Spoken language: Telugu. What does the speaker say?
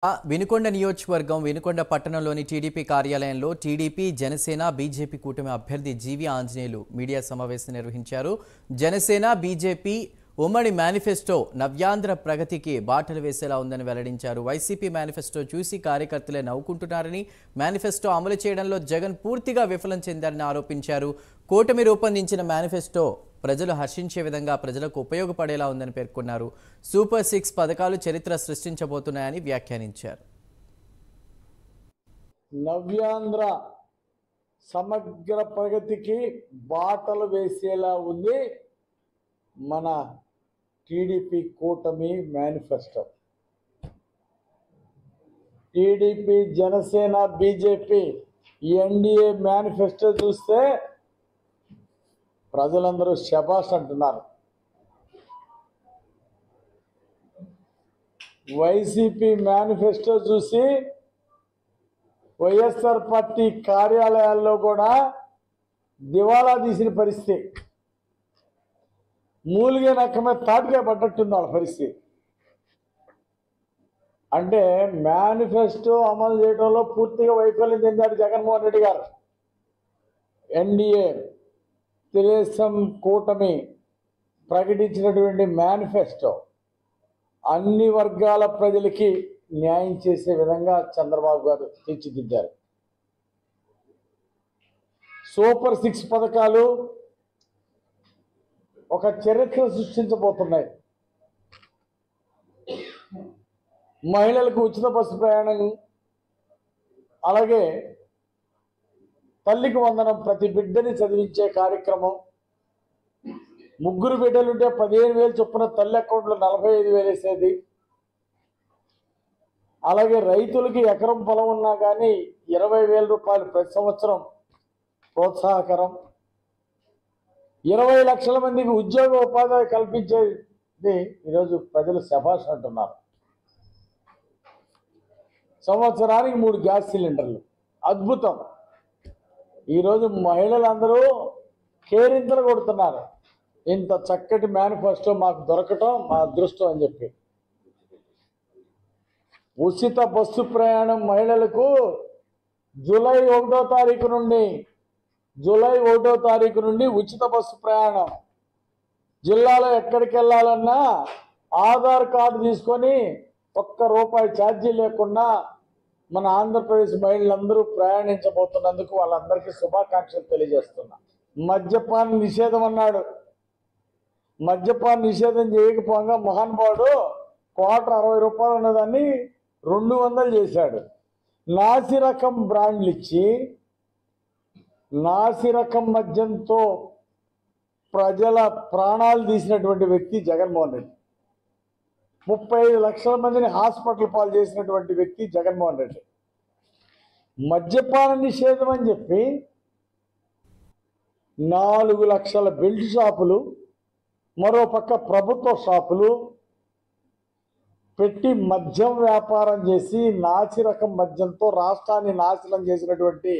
వినుకొండ నియోజకవర్గం వినుకొండ పట్టణంలోని టీడీపీ కార్యాలయంలో టీడీపీ జనసేన బీజేపీ కూటమి అభ్యర్థి జీవి ఆంజనేయులు మీడియా సమావేశం నిర్వహించారు. జనసేన బీజేపీ ఉమ్మడి మేనిఫెస్టో నవ్యాంధ్ర ప్రగతికి బాటలు వేసేలా ఉందని వెల్లడించారు. వైసీపీ మేనిఫెస్టో చూసి కార్యకర్తలే నవ్వుకుంటున్నారని, మేనిఫెస్టో అమలు చేయడంలో జగన్ పూర్తిగా విఫలం చెందారని ఆరోపించారు. కూటమి రూపొందించిన మేనిఫెస్టో ప్రజలు హర్షించే విధంగా ప్రజలకు ఉపయోగపడేలా ఉందని పేర్కొన్నారు. సూపర్ 6 పథకాలు చరిత్ర సృష్టించబోతున్నాయని వ్యాఖ్యానించారు. నవ్యాంధ్ర సమగ్ర ప్రగతికి బాటలు వేసేలా ఉంది మన టీడీపీ కూటమి manifesto. TDP Janasena BJP NDA manifesto చూస్తే ప్రజలందరూ శబాష్ అంటున్నారు. వైసీపీ మేనిఫెస్టో చూసి వైఎస్ఆర్ పార్టీ కార్యాలయాల్లో కూడా దివాలా తీసిన పరిస్థితి, మూలిగే నక్కమే తాటిగా పడ్డట్టుంది వాళ్ళ పరిస్థితి. అంటే మేనిఫెస్టో అమలు చేయడంలో పూర్తిగా వైఫల్యం చెందాడు జగన్మోహన్ రెడ్డి గారు. ఎన్డీఏ తెలుగుదేశం కూటమి ప్రకటించినటువంటి మేనిఫెస్టో అన్ని వర్గాల ప్రజలకి న్యాయం చేసే విధంగా చంద్రబాబు గారు తీర్చిదిద్దారు. సూపర్ 6 పథకాలు ఒక చరిత్ర సృష్టించబోతున్నాయి. మహిళలకు ఉచిత బస్సు ప్రయాణం, అలాగే తల్లికి వందనం, ప్రతి బిడ్డని చదివించే కార్యక్రమం, ముగ్గురు బిడ్డలుంటే 15,000 చొప్పున తల్లి అకౌంట్లో 45,000 వేసేది, అలాగే రైతులకి ఎకరం పొలం ఉన్నా కానీ 20,000 రూపాయలు ప్రతి సంవత్సరం ప్రోత్సాహకరం, 20 లక్షల మందికి ఉద్యోగ ఉపాధి కల్పించేది ఈరోజు ప్రజలు శభాష్ అంటున్నారు. సంవత్సరానికి 3 గ్యాస్ సిలిండర్లు, అద్భుతం. ఈరోజు మహిళలందరూ కేరింతలు కొడుతున్నారు. ఇంత చక్కటి మేనిఫెస్టో మాకు దొరకటం మా అదృష్టం అని చెప్పి. ఉచిత బస్సు ప్రయాణం మహిళలకు జూలై 1వ తారీఖు నుండి ఉచిత బస్సు ప్రయాణం. జిల్లాలో ఎక్కడికి వెళ్ళాలన్నా ఆధార్ కార్డు తీసుకొని ₹1 ఛార్జీ లేకుండా మన ఆంధ్రప్రదేశ్ మహిళలందరూ ప్రయాణించబోతున్నందుకు వాళ్ళందరికీ శుభాకాంక్షలు తెలియజేస్తున్నా. మద్యపాన నిషేధం అన్నాడు. మద్యపాన నిషేధం చేయకపోగా మహానుభావుడు ₹60 ఉన్నదాన్ని 200 చేశాడు. నాసిరకం బ్రాండ్లు ఇచ్చి నాసిరకం మద్యంతో ప్రజల ప్రాణాలు తీసినటువంటి వ్యక్తి జగన్మోహన్ రెడ్డి. 35 లక్షల మందిని హాస్పిటల్ పాలు చేసినటువంటి వ్యక్తి జగన్మోహన్ రెడ్డి. మద్యపాన నిషేధం అని చెప్పి 4 లక్షల బెల్ట్ షాపులు, మరో పక్క ప్రభుత్వ షాపులు పెట్టి మద్యం వ్యాపారం చేసి నాసిరకం మద్యంతో రాష్ట్రాన్ని నాశనం చేసినటువంటి